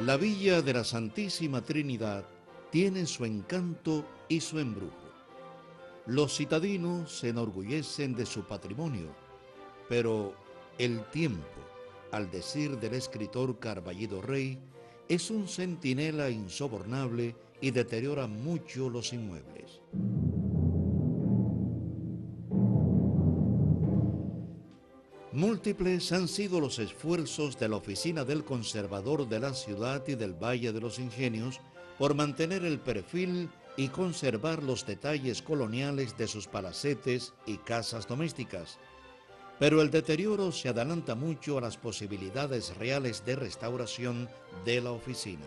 La Villa de la Santísima Trinidad tiene su encanto y su embrujo. Los citadinos se enorgullecen de su patrimonio, pero el tiempo, al decir del escritor Carballido Rey, es un centinela insobornable y deteriora mucho los inmuebles. Múltiples han sido los esfuerzos de la Oficina del Conservador de la ciudad y del Valle de los Ingenios por mantener el perfil y conservar los detalles coloniales de sus palacetes y casas domésticas. Pero el deterioro se adelanta mucho a las posibilidades reales de restauración de la oficina.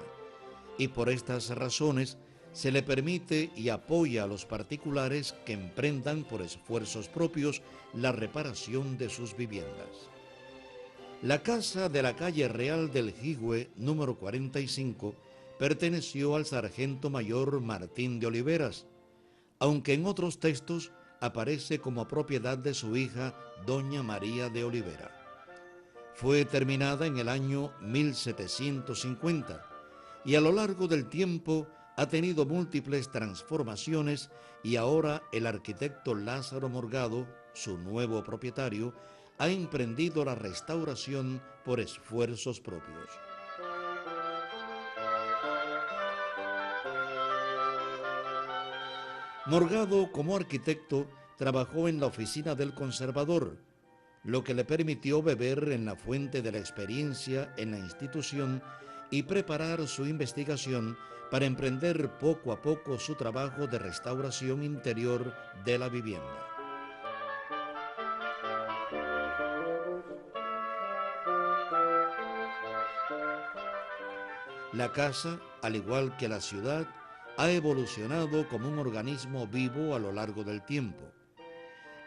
Y por estas razones se le permite y apoya a los particulares que emprendan por esfuerzos propios la reparación de sus viviendas. La casa de la calle Real del Jigüe, número 45, perteneció al sargento mayor Martín de Oliveras, aunque en otros textos aparece como propiedad de su hija, doña María de Olivera. Fue terminada en el año 1750 y a lo largo del tiempo ha tenido múltiples transformaciones y ahora el arquitecto Lázaro Morgado, su nuevo propietario, ha emprendido la restauración por esfuerzos propios. Morgado, como arquitecto, trabajó en la oficina del conservador, lo que le permitió beber en la fuente de la experiencia en la institución y preparar su investigación para emprender poco a poco su trabajo de restauración interior de la vivienda. La casa, al igual que la ciudad, ha evolucionado como un organismo vivo a lo largo del tiempo.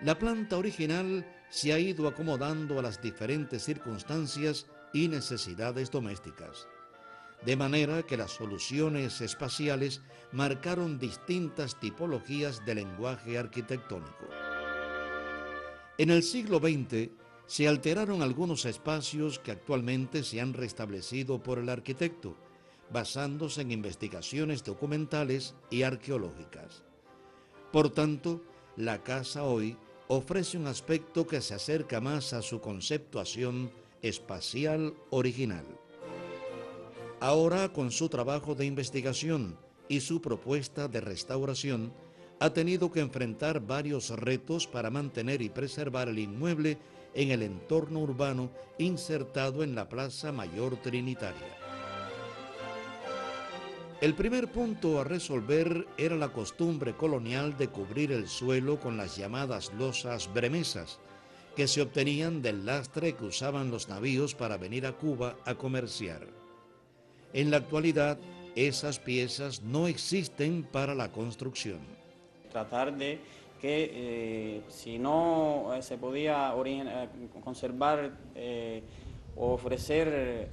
La planta original se ha ido acomodando a las diferentes circunstancias y necesidades domésticas, de manera que las soluciones espaciales marcaron distintas tipologías de lenguaje arquitectónico. En el siglo XX se alteraron algunos espacios que actualmente se han restablecido por el arquitecto, basándose en investigaciones documentales y arqueológicas. Por tanto, la casa hoy ofrece un aspecto que se acerca más a su conceptuación espacial original. Ahora, con su trabajo de investigación y su propuesta de restauración, ha tenido que enfrentar varios retos para mantener y preservar el inmueble en el entorno urbano insertado en la Plaza Mayor Trinitaria. El primer punto a resolver era la costumbre colonial de cubrir el suelo con las llamadas losas bremesas, que se obtenían del lastre que usaban los navíos para venir a Cuba a comerciar. En la actualidad, esas piezas no existen para la construcción. Tratar de que si no se podía conservar o ofrecer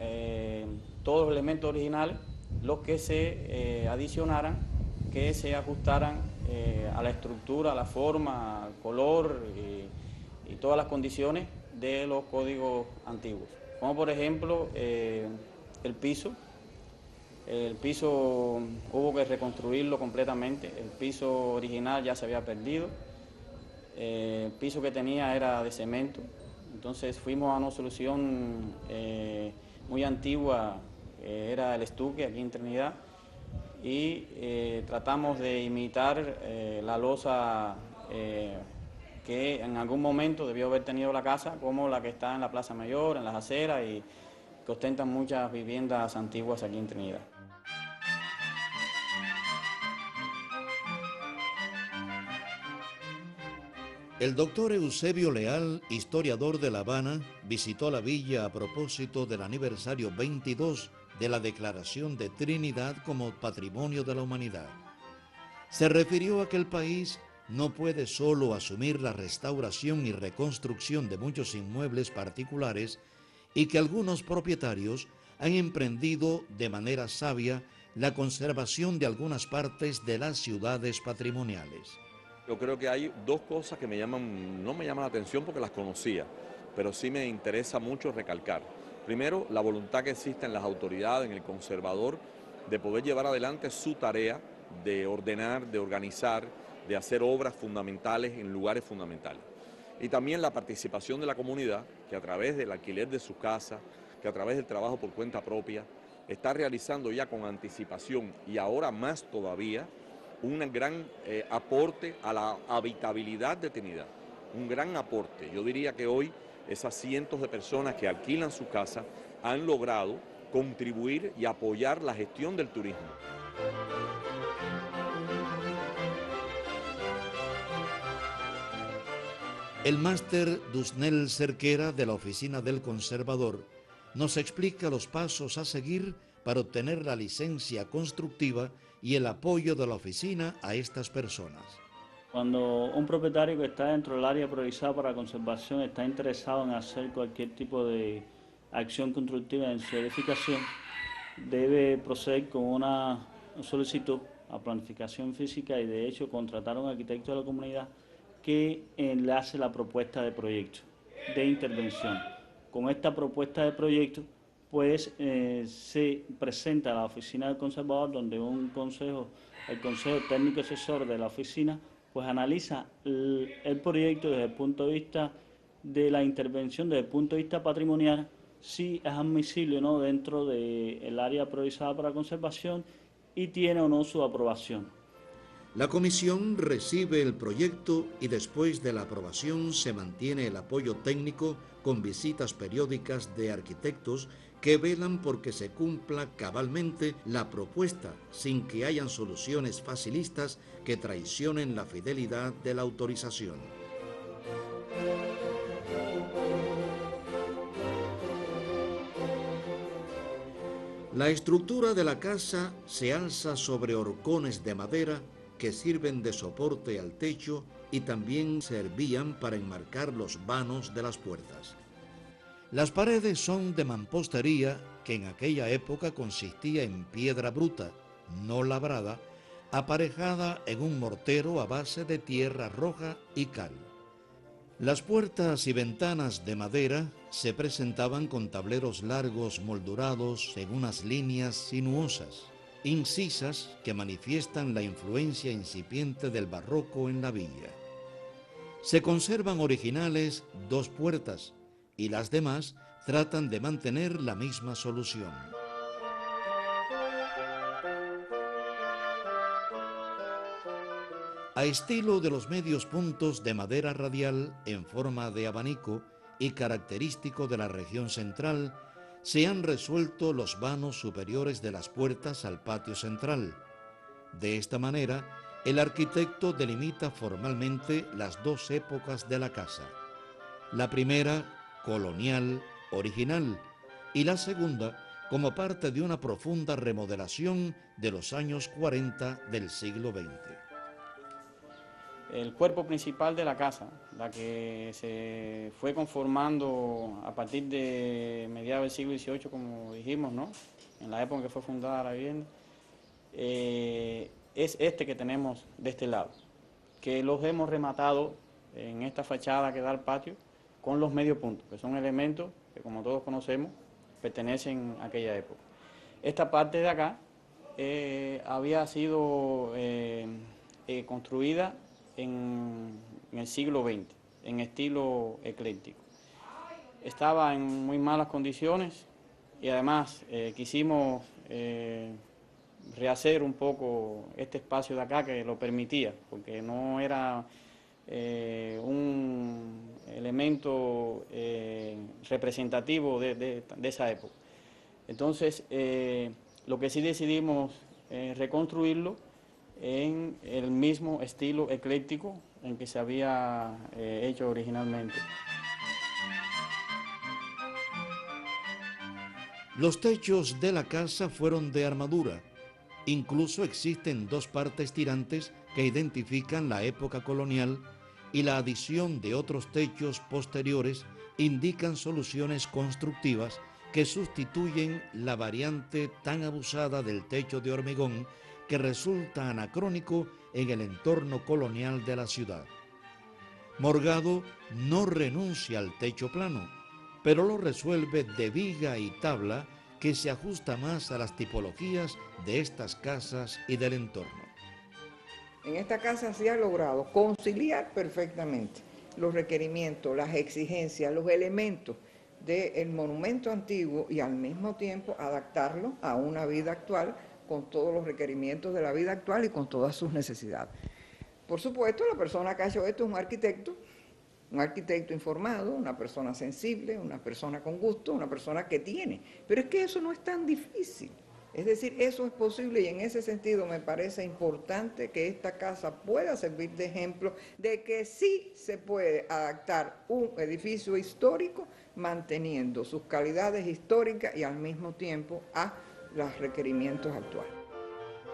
todos los elementos originales, los que se adicionaran, que se ajustaran a la estructura, a la forma, al color y todas las condiciones de los códigos antiguos. Como por ejemplo el piso. El piso hubo que reconstruirlo completamente, el piso original ya se había perdido, el piso que tenía era de cemento, entonces fuimos a una solución muy antigua, era el estuque aquí en Trinidad, y tratamos de imitar la losa que en algún momento debió haber tenido la casa, como la que está en la Plaza Mayor, en las aceras, y que ostentan muchas viviendas antiguas aquí en Trinidad. El doctor Eusebio Leal, historiador de La Habana, visitó la villa a propósito del aniversario 22 de la Declaración de Trinidad como Patrimonio de la Humanidad. Se refirió a que el país no puede solo asumir la restauración y reconstrucción de muchos inmuebles particulares y que algunos propietarios han emprendido de manera sabia la conservación de algunas partes de las ciudades patrimoniales. Yo creo que hay dos cosas que no me llaman la atención porque las conocía, pero sí me interesa mucho recalcar. Primero, la voluntad que existe en las autoridades, en el conservador, de poder llevar adelante su tarea de ordenar, de organizar, de hacer obras fundamentales en lugares fundamentales. Y también la participación de la comunidad, que a través del alquiler de sus casas, que a través del trabajo por cuenta propia, está realizando ya con anticipación y ahora más todavía un gran aporte a la habitabilidad de Trinidad. Un gran aporte. Yo diría que hoy esas cientos de personas que alquilan sus casas han logrado contribuir y apoyar la gestión del turismo. El máster Dusnel Cerquera de la Oficina del Conservador nos explica los pasos a seguir para obtener la licencia constructiva y el apoyo de la oficina a estas personas. Cuando un propietario que está dentro del área priorizada para conservación está interesado en hacer cualquier tipo de acción constructiva en su edificación, debe proceder con una solicitud a planificación física y de hecho contratar a un arquitecto de la comunidad que le hace la propuesta de proyecto de intervención. Con esta propuesta de proyecto pues se presenta a la oficina del conservador, donde el consejo técnico asesor de la oficina pues analiza el proyecto desde el punto de vista de la intervención, desde el punto de vista patrimonial, si es admisible o no dentro del área priorizada para conservación y tiene o no su aprobación. La comisión recibe el proyecto y después de la aprobación se mantiene el apoyo técnico con visitas periódicas de arquitectos que velan porque se cumpla cabalmente la propuesta sin que hayan soluciones facilistas que traicionen la fidelidad de la autorización. La estructura de la casa se alza sobre horcones de madera que sirven de soporte al techo y también servían para enmarcar los vanos de las puertas. Las paredes son de mampostería que en aquella época consistía en piedra bruta, no labrada, aparejada en un mortero a base de tierra roja y cal. Las puertas y ventanas de madera se presentaban con tableros largos moldurados en unas líneas sinuosas, incisas que manifiestan la influencia incipiente del barroco en la villa. Se conservan originales 2 puertas y las demás tratan de mantener la misma solución. A estilo de los medios puntos de madera radial en forma de abanico y característico de la región central, se han resuelto los vanos superiores de las puertas al patio central. De esta manera, el arquitecto delimita formalmente las 2 épocas de la casa. La primera, colonial, original, y la segunda, como parte de una profunda remodelación de los años 40 del siglo XX. El cuerpo principal de la casa, la que se fue conformando a partir de mediados del siglo XVIII, como dijimos, ¿no? En la época en que fue fundada la vivienda, es este que tenemos de este lado, que los hemos rematado en esta fachada que da al patio con los medio puntos, que son elementos que, como todos conocemos, pertenecen a aquella época. Esta parte de acá había sido construida en el siglo XX, en estilo ecléctico. Estaba en muy malas condiciones y además quisimos rehacer un poco este espacio de acá que lo permitía, porque no era un elemento representativo de esa época. Entonces, lo que sí decidimos reconstruirlo en el mismo estilo ecléctico en que se había hecho originalmente. Los techos de la casa fueron de armadura. Incluso existen 2 partes tirantes que identifican la época colonial y la adición de otros techos posteriores indican soluciones constructivas que sustituyen la variante tan abusada del techo de hormigón que resulta anacrónico en el entorno colonial de la ciudad. Morgado no renuncia al techo plano, pero lo resuelve de viga y tabla que se ajusta más a las tipologías de estas casas y del entorno. En esta casa se ha logrado conciliar perfectamente los requerimientos, las exigencias, los elementos del monumento antiguo y al mismo tiempo adaptarlo a una vida actual con todos los requerimientos de la vida actual y con todas sus necesidades. Por supuesto, la persona que ha hecho esto es un arquitecto informado, una persona sensible, una persona con gusto, una persona que tiene. Pero es que eso no es tan difícil. Es decir, eso es posible y en ese sentido me parece importante que esta casa pueda servir de ejemplo de que sí se puede adaptar un edificio histórico manteniendo sus calidades históricas y al mismo tiempo a los requerimientos actuales.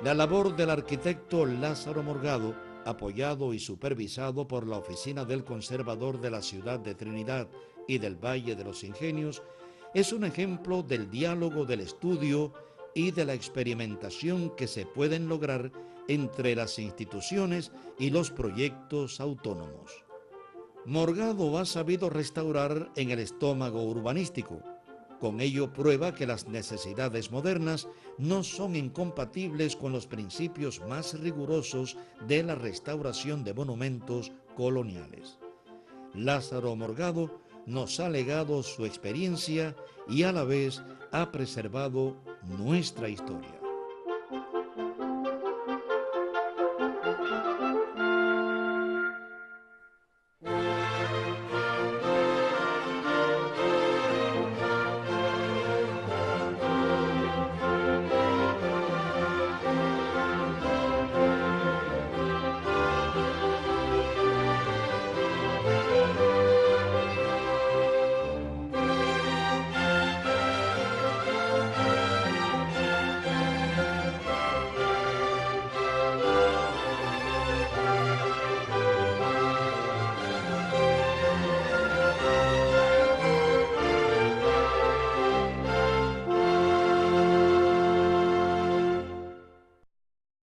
La labor del arquitecto Lázaro Morgado, apoyado y supervisado por la Oficina del Conservador de la Ciudad de Trinidad y del Valle de los Ingenios, es un ejemplo del diálogo del estudio y de la experimentación que se pueden lograr entre las instituciones y los proyectos autónomos. Morgado ha sabido restaurar en el estómago urbanístico. Con ello prueba que las necesidades modernas no son incompatibles con los principios más rigurosos de la restauración de monumentos coloniales. Lázaro Morgado nos ha legado su experiencia y a la vez ha preservado nuestra historia.